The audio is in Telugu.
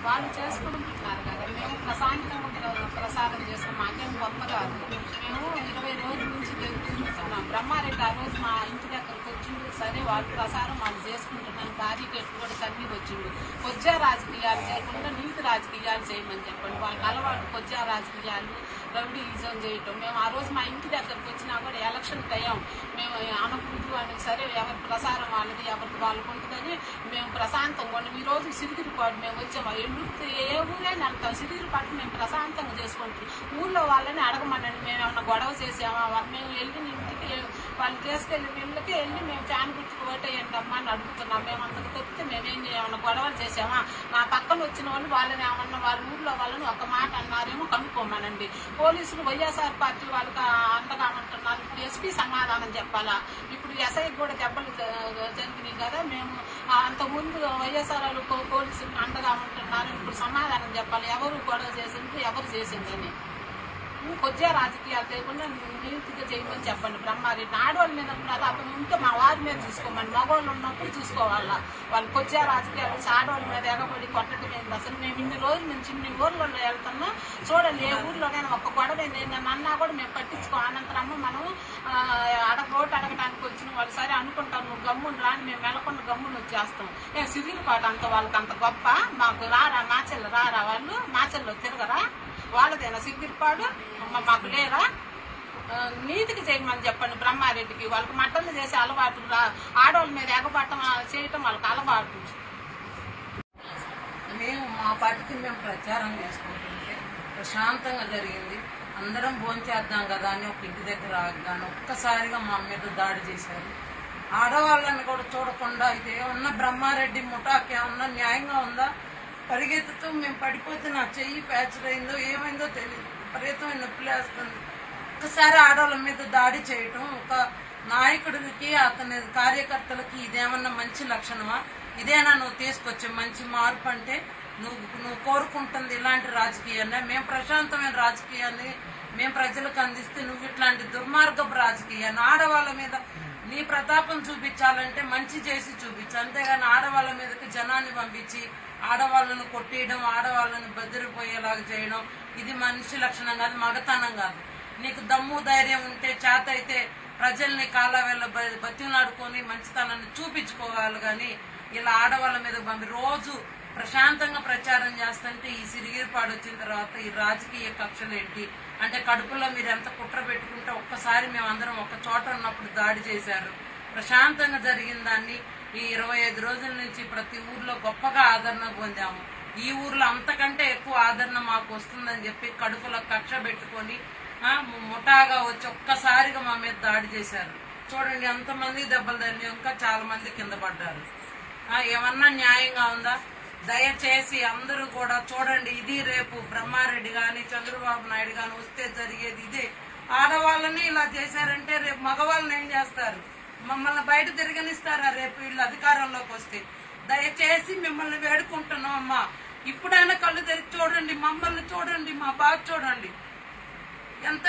వాళ్ళు చేసుకుంటున్నారు కదా. మేము ప్రశాంతంగా ప్రసాదం చేస్తాం. మాకేం గొప్ప కాదు. మేము 20 రోజుల నుంచి తిరుగుతున్నాం. బ్రహ్మారెడ్డి ఆ రోజు మా ఇంటి దగ్గరకు వచ్చిండు. సరే వాళ్ళు ప్రసారం వాళ్ళు చేసుకుంటున్నాను. భారీ గట్టు కూడా తన్ని వచ్చిండు. కొజ్జా రాజకీయాలు చేయకుండా నీతి రాజకీయాలు చేయమని చెప్పండి. వాళ్ళకి అలవాటు కొజ్జా రాజకీయాలు, రౌడీయిజం చేయటం. మేము ఆ రోజు మా ఇంటి దగ్గరకు వచ్చినా కూడా ఎలక్షన్ టైం మేము అనుకుంటూ అని సరే ఎవరి ప్రసారం వాళ్ళది ఎవరికి వాళ్ళకు ఉంటుందని మేము ప్రశాంతంగా ఉన్నాం. ఈ రోజు సిరిగిరిపాటు మేము వచ్చాము. ఎల్లుడితే ఏ ఊరైనా వెళ్తాం. సిరిగిరిపాటు మేము ప్రశాంతంగా చేసుకుంటాం. ఊళ్ళో వాళ్ళని అడగమనండి. మేము ఏమన్నా గొడవ చేసామా? మేము వెళ్ళిన ఇంటికి వాళ్ళు తీసుకెళ్ళి ఇళ్ళకి వెళ్ళి మేము ఫ్యాన్ గుర్తుకు ఓటేయండి అమ్మా అని అడుగుతున్నాం. మేము అంతకు తప్పితే మేమేం ఏమన్నా గొడవలు చేసామా? నా పక్కన వచ్చిన వాళ్ళు వాళ్ళని ఏమన్నా వాళ్ళ ఊళ్ళో వాళ్ళని ఒక మాట అన్నారేమో కనుక్కోమనండి. పోలీసులు వైఎస్ఆర్ పార్టీ వాళ్ళకి అండగా అంటున్నారు. ఇప్పుడు ఎస్పీ సమాధానం చెప్పాలా? ఇప్పుడు ఎస్ఐ కూడా దెబ్బలు జరిగినాయి కదా. మేము అంతకుముందు వైఎస్ఆర్ వాళ్ళు పోలీసులకు అండగా ఉంటున్నారు. ఇప్పుడు సమాధానం చెప్పాలి. ఎవరు గొడవ చేసింది, ఎవరు చేసిందని. కొద్దిగా రాజకీయాలు చేయకుండా నీతిగా చేయమని చెప్పండి. బ్రహ్మారెడ్డి ఆడవాళ్ళ మీద ఉన్నారు. అతను ఉంటే మా వారి మీద చూసుకోమని. మగవాళ్ళు ఉన్నప్పుడు చూసుకోవాలా. వాళ్ళు కొద్దిగా రాజకీయాలు ఆడవాళ్ళ మీద ఎగబడి కొట్టడం ఏంటి? అసలు మేము ఇన్ని రోజుల నుంచి ఇన్ని ఊర్లలో వెళ్తున్నాం. చూడండి, ఏ ఊర్లోనైనా ఒక్క గొడవ అన్నా కూడా మేము పట్టించుకో. అనంతరమ్మ మనం రోడ్డు అడగడానికి వచ్చిన వాళ్ళు సరే అనుకుంటాం. నువ్వు గమ్మును రాని మేము వెళ్ళకుండా గమ్మును వచ్చేస్తాం. సిరిగిరిపాటు అంత వాళ్ళకి అంత గొప్ప. మాకు రారా మాచెల్ల రారా? వాళ్ళు మాచెల్లో తిరగరా? వాళ్ళదేనా సిగ్గిరిపాడు? మాకు లేరా? నీతికి చేయమని చెప్పండి బ్రహ్మారెడ్డికి. వాళ్ళకి మట్టలు చేసే అలవాటు, ఆడవాళ్ళ మీద ఎగబట్టం చేయటం వాళ్ళకి అలవాటు. మేము మా పార్టీకి మేము ప్రచారం చేసుకుంటుంటే ప్రశాంతంగా జరిగింది. అందరం భోంచేద్దాం కదా అని ఒక ఇంటి దగ్గర ఆగాను. ఒక్కసారిగా మా మీద దాడి చేశారు. ఆడవాళ్ళని కూడా చూడకుండా ఇది ఏమన్నా బ్రహ్మారెడ్డి ముఠాకి ఏమన్నా న్యాయంగా ఉందా? పరిగెత్తుతూ మేము పడిపోతే నా చెయ్యి ఫ్రాక్చర్ అయిందో ఏమైందో తెలియదు. విపరీతమైన నొప్పి లేస్తుంది. ఒక్కసారి ఆడవాళ్ళ మీద దాడి చేయటం ఒక నాయకుడికి అతని కార్యకర్తలకి ఇదేమన్నా మంచి లక్షణమా? ఇదేనా నువ్వు తీసుకొచ్చే మంచి మార్పు? అంటే నువ్వు కోరుకుంటుంది ఇలాంటి రాజకీయాన్ని? మేము ప్రశాంతమైన రాజకీయాన్ని మేము ప్రజలకు అందిస్తే నువ్వు ఇట్లాంటి దుర్మార్గపు రాజకీయాన్ని ఆడవాళ్ళ మీద నీ ప్రతాపం చూపించాలంటే మంచి చేసి చూపించు. అంతేగాని ఆడవాళ్ళ మీదకి జనాన్ని పంపించి ఆడవాళ్ళను కొట్టేయడం, ఆడవాళ్ళను బెదిరిపోయేలాగా చేయడం ఇది మనిషి లక్షణం కాదు, మగతనం కాదు. నీకు దమ్ము ధైర్యం ఉంటే చేత అయితే ప్రజల్ని కాళ్ళ వేళ్ళ బతిలాడుకొని మంచితనాన్ని చూపించుకోవాలి. కానీ ఇలా ఆడవాళ్ళ మీద పంపి రోజు ప్రశాంతంగా ప్రచారం చేస్తుంటే ఈ సిరిగిరిపాడు వచ్చిన తర్వాత ఈ రాజకీయ కక్షలు ఏంటి అంటే కడుపులో మీరు ఎంత కుట్ర పెట్టుకుంటే ఒక్కసారి మేమందరం ఒక చోట ఉన్నప్పుడు దాడి చేశారు. ప్రశాంతంగా జరిగిన దాన్ని ఈ 25 రోజుల నుంచి ప్రతి ఊర్లో గొప్పగా ఆదరణ పొందాము. ఈ ఊర్లో అంతకంటే ఎక్కువ ఆదరణ మాకు వస్తుందని చెప్పి కడుపులో కక్ష పెట్టుకొని ముఠాగా వచ్చి ఒక్కసారిగా మా మీద దాడి చేశారు. చూడండి ఎంతమంది దెబ్బలు తగిలి ఇంకా చాలా మంది కింద పడ్డారు. ఏమన్నా న్యాయంగా ఉందా? దయచేసి అందరూ కూడా చూడండి. ఇది రేపు బ్రహ్మారెడ్డి గాని చంద్రబాబు నాయుడు గాని వస్తే జరిగేది ఇదే. ఆడవాళ్ళని ఇలా చేశారంటే రేపు మగవాళ్ళని ఏం చేస్తారు? మమ్మల్ని బయట తిరగనిస్తారా రేపు వీళ్ళు అధికారంలోకి వస్తే? దయచేసి మిమ్మల్ని వేడుకుంటున్నాం అమ్మా, ఇప్పుడైనా కళ్ళు తెరిచి చూడండి, మమ్మల్ని చూడండి, మా బాధ చూడండి. ఎంత